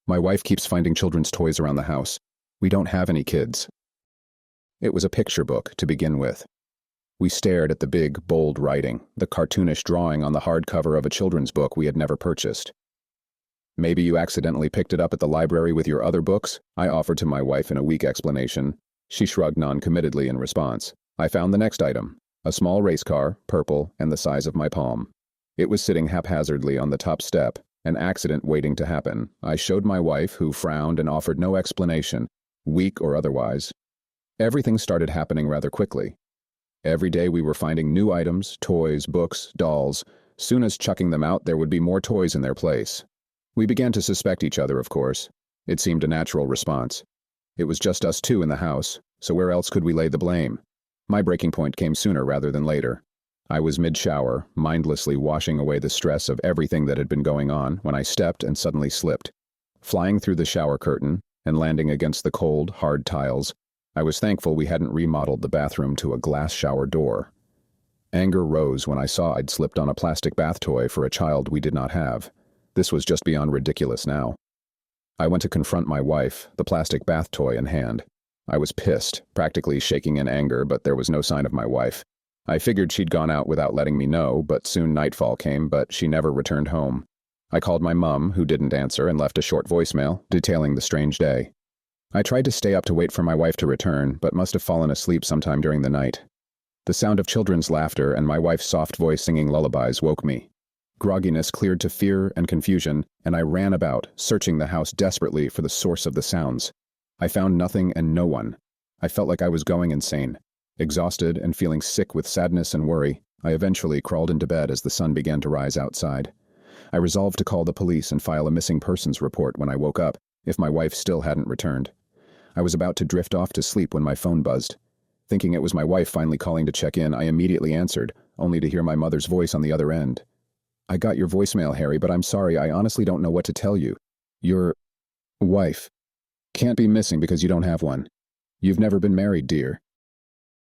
My wife keeps finding children's toys around the house. We don't have any kids. It was a picture book to begin with. We stared at the big, bold writing, the cartoonish drawing on the hardcover of a children's book we had never purchased. Maybe you accidentally picked it up at the library with your other books, I offered to my wife in a weak explanation. She shrugged non-committedly in response. I found the next item, a small race car, purple, and the size of my palm. It was sitting haphazardly on the top step, an accident waiting to happen. I showed my wife, who frowned and offered no explanation, weak or otherwise. Everything started happening rather quickly. Every day we were finding new items, toys, books, dolls. Soon as chucking them out, there would be more toys in their place. We began to suspect each other, of course. It seemed a natural response. It was just us two in the house, so where else could we lay the blame? My breaking point came sooner rather than later. I was mid-shower, mindlessly washing away the stress of everything that had been going on, when I stepped and suddenly slipped. Flying through the shower curtain and landing against the cold, hard tiles, I was thankful we hadn't remodeled the bathroom to a glass shower door. Anger rose when I saw I'd slipped on a plastic bath toy for a child we did not have. This was just beyond ridiculous now. I went to confront my wife, the plastic bath toy in hand. I was pissed, practically shaking in anger, but there was no sign of my wife. I figured she'd gone out without letting me know, but soon nightfall came, but she never returned home. I called my mum, who didn't answer, and left a short voicemail, detailing the strange day. I tried to stay up to wait for my wife to return, but must have fallen asleep sometime during the night. The sound of children's laughter and my wife's soft voice singing lullabies woke me. Grogginess cleared to fear and confusion, and I ran about, searching the house desperately for the source of the sounds. I found nothing and no one. I felt like I was going insane. Exhausted and feeling sick with sadness and worry, I eventually crawled into bed as the sun began to rise outside. I resolved to call the police and file a missing persons report when I woke up, if my wife still hadn't returned. I was about to drift off to sleep when my phone buzzed. Thinking it was my wife finally calling to check in, I immediately answered, only to hear my mother's voice on the other end. I got your voicemail, Harry, but I'm sorry, I honestly don't know what to tell you. Your wife can't be missing because you don't have one. You've never been married, dear.